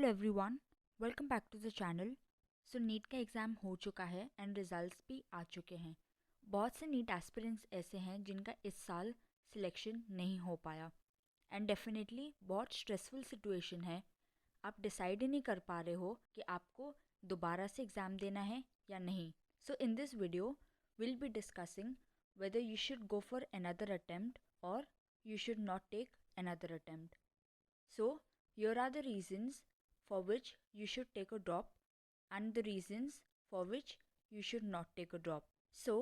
Hello everyone, welcome back to the channel. So NEET का exam हो चुका है एंड रिजल्ट्स भी आ चुके हैं। बहुत से नीट एस्पिरेंट्स ऐसे हैं जिनका इस साल सिलेक्शन नहीं हो पाया एंड डेफिनेटली बहुत स्ट्रेसफुल सिचुएशन है। आप डिसाइड ही नहीं कर पा रहे हो कि आपको दोबारा से एग्ज़ाम देना है या नहीं। So in this video will be discussing whether you should go for another attempt or you should not take another attempt. So, here are the reasons for which you should take a drop and the reasons for which you should not take a drop. So,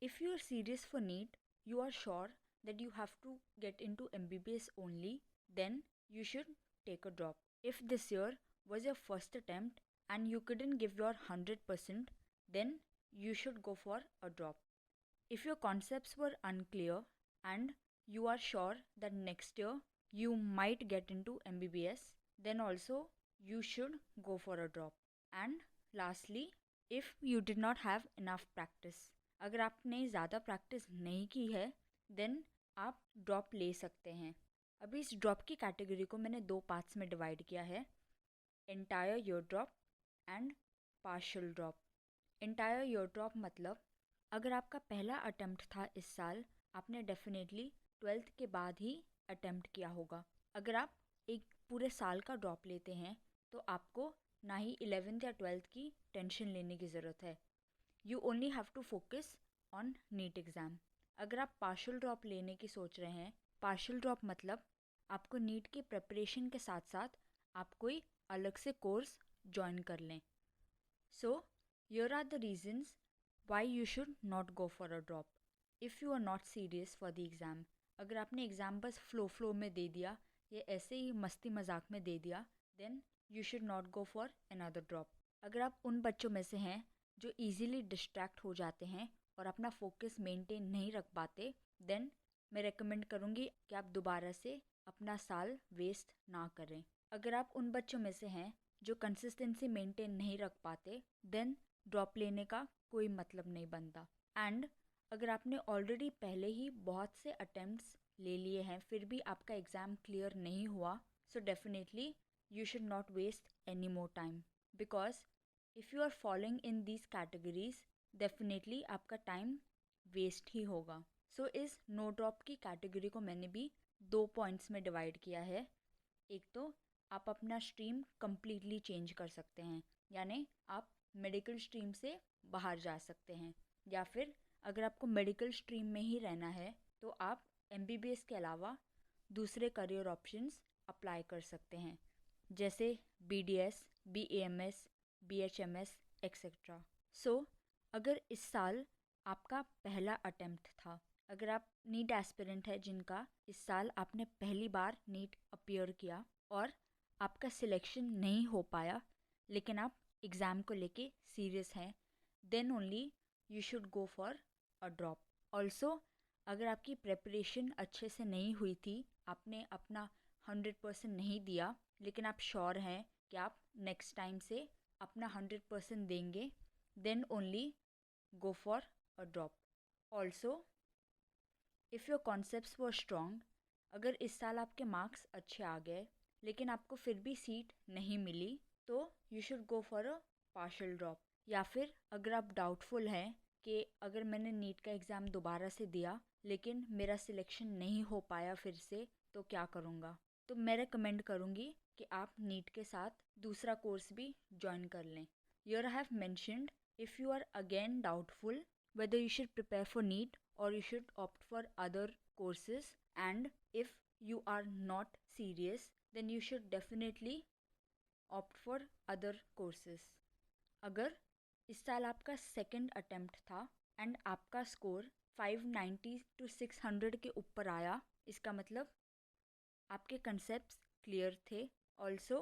if you are serious for NEET, you are sure that you have to get into MBBS only, then you should take a drop. If this year was your first attempt and you couldn't give your 100%, then you should go for a drop. If your concepts were unclear and you are sure that next year you might get into MBBS, then also you should go for a drop. And lastly, if you did not have enough practice, अगर आपने ज़्यादा practice नहीं की है then आप drop ले सकते हैं। अभी इस ड्रॉप की कैटेगरी को मैंने दो पार्ट्स में डिवाइड किया है, entire year drop and partial drop. Entire year drop मतलब अगर आपका पहला अटेम्प्ट था इस साल, आपने डेफिनेटली 12th के बाद ही अटेम्प्ट किया होगा। अगर आप एक पूरे साल का ड्रॉप लेते हैं तो आपको ना ही 11th या 12th की टेंशन लेने की ज़रूरत है। You only have to focus on NEET exam. अगर आप पार्शियल ड्रॉप लेने की सोच रहे हैं, पार्शियल ड्रॉप मतलब आपको नीट की प्रिपरेशन के साथ साथ आप कोई अलग से कोर्स ज्वाइन कर लें। So here are the reasons why you should not go for a drop. If you are not serious for the exam, अगर आपने एग्ज़ाम बस फ्लो में दे दिया या ऐसे ही मस्ती मजाक में दे दिया, then you should not go for another drop. अगर आप उन बच्चों में से हैं जो easily distract हो जाते हैं और अपना फोकस मेंटेन नहीं रख पाते, then मैं रेकमेंड करूँगी कि आप दोबारा से अपना साल वेस्ट ना करें। अगर आप उन बच्चों में से हैं जो कंसिस्टेंसी मेंटेन नहीं रख पाते, देन ड्रॉप लेने का कोई मतलब नहीं बनता। एंड अगर आपने ऑलरेडी पहले ही बहुत से अटेम्प्ट्स ले लिए हैं फिर भी आपका एग्ज़ाम क्लियर नहीं हुआ, so definitely you should not waste any more time, because if you are following in these categories definitely आपका टाइम वेस्ट ही होगा। सो इस नो ड्रॉप की कैटेगरी को मैंने भी दो पॉइंट्स में डिवाइड किया है। एक तो आप अपना स्ट्रीम कम्प्लीटली चेंज कर सकते हैं, यानी आप मेडिकल स्ट्रीम से बाहर जा सकते हैं, या फिर अगर आपको मेडिकल स्ट्रीम में ही रहना है तो आप MBBS के अलावा दूसरे करियर ऑप्शंस अप्लाई कर सकते हैं, जैसे BDS, BAMS, BHMS एक्सेट्रा। सो अगर इस साल आपका पहला अटेम्प्ट था, अगर आप नीट एस्पिरेंट है जिनका इस साल आपने पहली बार नीट अपीयर किया और आपका सिलेक्शन नहीं हो पाया लेकिन आप एग्ज़ाम को लेके सीरियस हैं, then only you should go for a drop. Also अगर आपकी प्रेपरेशन अच्छे से नहीं हुई थी, आपने अपना 100% नहीं दिया, लेकिन आप श्योर हैं कि आप नेक्स्ट टाइम से अपना 100% देंगे, then only go for a drop. Also if your concepts were strong, अगर इस साल आपके मार्क्स अच्छे आ गए लेकिन आपको फिर भी सीट नहीं मिली, तो you should go for a partial drop. या फिर अगर आप डाउटफुल हैं कि अगर मैंने नीट का एग्ज़ाम दोबारा से दिया लेकिन मेरा सिलेक्शन नहीं हो पाया फिर से, तो क्या करूँगा, तो मैं रेकमेंड करूँगी कि आप नीट के साथ दूसरा कोर्स भी ज्वाइन कर लें। Here I have mentioned, if you are again doubtful whether you should prepare for NEET or you should opt for other courses, and if you are not serious, then you should definitely opt for other courses. अगर इस साल आपका second attempt था and आपका score 590 to 600 के ऊपर आया, इसका मतलब आपके कंसेप्ट्स क्लियर थे। ऑल्सो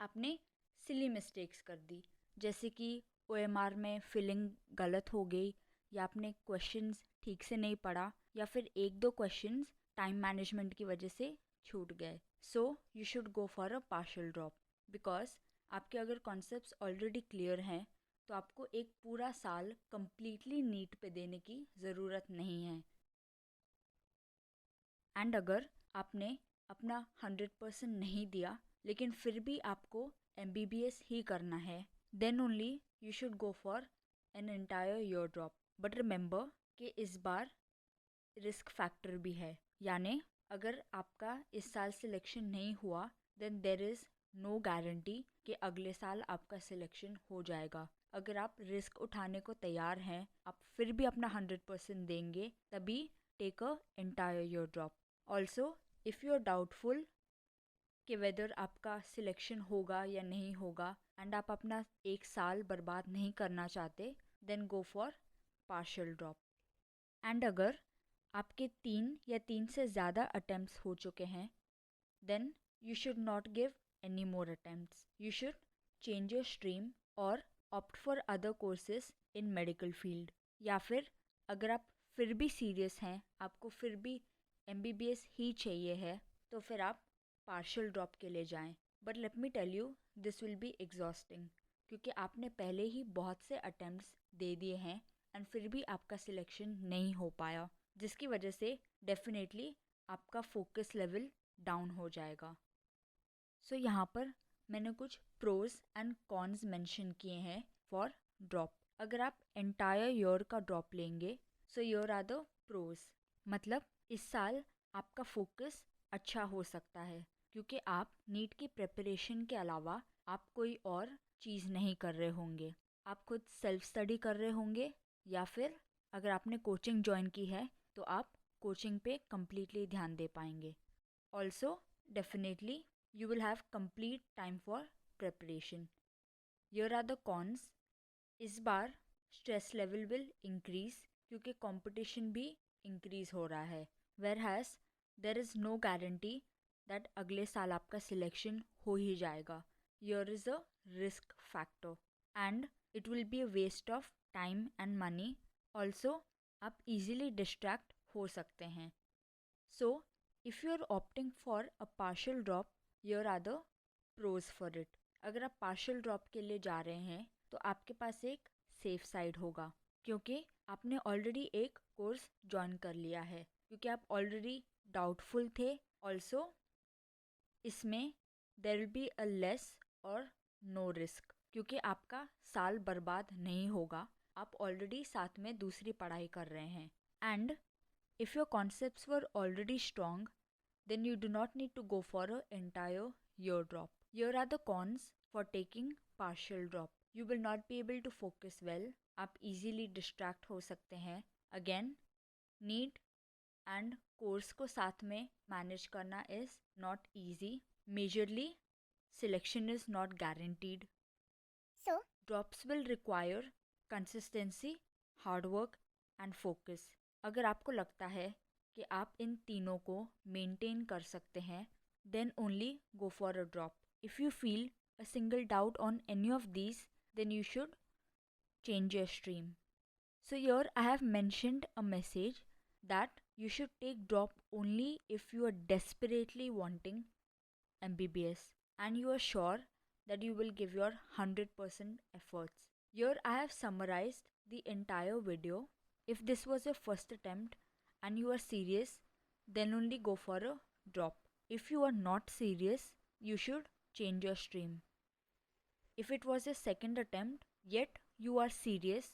आपने सिली मिस्टेक्स कर दी, जैसे कि OMR में फिलिंग गलत हो गई, या आपने क्वेश्चंस ठीक से नहीं पढ़ा, या फिर एक दो क्वेश्चंस टाइम मैनेजमेंट की वजह से छूट गए। So you should go for a partial drop, because आपके अगर कॉन्सेप्ट्स ऑलरेडी क्लियर हैं तो आपको एक पूरा साल कम्प्लीटली नीट पे देने की ज़रूरत नहीं है। एंड अगर आपने अपना 100% नहीं दिया लेकिन फिर भी आपको MBBS ही करना है, then only you should go for an entire year drop. But remember कि इस बार रिस्क फैक्टर भी है, यानी अगर आपका इस साल सिलेक्शन नहीं हुआ then there is no guarantee कि अगले साल आपका सिलेक्शन हो जाएगा। अगर आप रिस्क उठाने को तैयार हैं, आप फिर भी अपना 100% देंगे, तभी take a entire year drop. Also if you are doubtful कि वेदर आपका सिलेक्शन होगा या नहीं होगा एंड आप अपना एक साल बर्बाद नहीं करना चाहते, then go for partial drop. And अगर आपके 3 से ज़्यादा अटैम्प्ट्स हो चुके हैं, then you should not give any more attempts. You should change your stream or opt for other courses in medical field. या फिर अगर आप फिर भी सीरियस हैं, आपको फिर भी MBBS ही चाहिए है, तो फिर आप पार्शियल ड्रॉप के लिए जाएं। But let me tell you, this will be exhausting, क्योंकि आपने पहले ही बहुत से अटैम्प्ट्स दे दिए हैं एंड फिर भी आपका सिलेक्शन नहीं हो पाया, जिसकी वजह से डेफिनेटली आपका फोकस लेवल डाउन हो जाएगा। सो यहाँ पर मैंने कुछ प्रोज एंड कॉन्स मेंशन किए हैं फॉर ड्रॉप। अगर आप एंटायर ईयर का ड्रॉप लेंगे, सो ईयर आर द प्रोज, मतलब इस साल आपका फोकस अच्छा हो सकता है, क्योंकि आप नीट की प्रिपरेशन के अलावा आप कोई और चीज़ नहीं कर रहे होंगे। आप खुद सेल्फ स्टडी कर रहे होंगे, या फिर अगर आपने कोचिंग ज्वाइन की है तो आप कोचिंग पे कम्प्लीटली ध्यान दे पाएंगे। Also definitely you will have complete time for preparation. Here are the cons. इस बार stress level will increase क्योंकि competition भी increase हो रहा है, whereas there is no guarantee that अगले साल आपका selection हो ही जाएगा. Here is a risk factor and it will be a waste of time and money. Also आप easily distract हो सकते हैं. So if you are opting for a partial drop, here are the pros for it. अगर आप partial drop के लिए जा रहे हैं तो आपके पास एक सेफ साइड होगा, क्योंकि आपने ऑलरेडी एक कोर्स ज्वाइन कर लिया है, क्योंकि आप ऑलरेडी डाउटफुल थे। ऑल्सो इसमें there will be a less और नो रिस्क, क्योंकि आपका साल बर्बाद नहीं होगा, आप ऑलरेडी साथ में दूसरी पढ़ाई कर रहे हैं। And if your concepts were already strong, then you do not need to go for an entire year drop. Here are the cons for taking partial drop. You will not be able to focus well. आप easily distract हो सकते हैं. Again, NEET and course को साथ में manage करना is not easy. Majorly, selection is not guaranteed. So, drops will require consistency, hard work and focus. अगर आपको लगता है कि आप इन तीनों को मेंटेन कर सकते हैं, then only go for a drop. If you feel a single doubt on any of these, then you should change your stream. So here I have mentioned a message that you should take drop only if you are desperately wanting MBBS and you are sure that you will give your 100% efforts. Here I have summarized the entire video. If this was your first attempt and you are serious, then only go for a drop. If you are not serious, you should change your stream. If it was your second attempt, yet you are serious,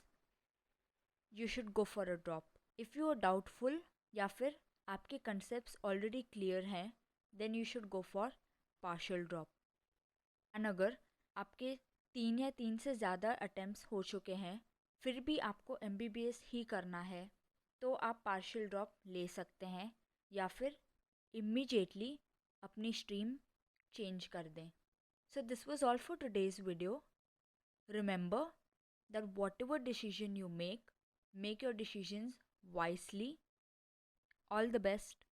you should go for a drop. If you are doubtful या फिर आपके concepts already clear हैं, then you should go for partial drop. And अगर आपके 3 से ज़्यादा attempts हो चुके हैं, फिर भी आपको MBBS ही करना है, तो आप पार्शियल ड्रॉप ले सकते हैं या फिर इमीडिएटली अपनी स्ट्रीम चेंज कर दें. So this was all for today's video. Remember that whatever decision you make your decisions wisely. All the best.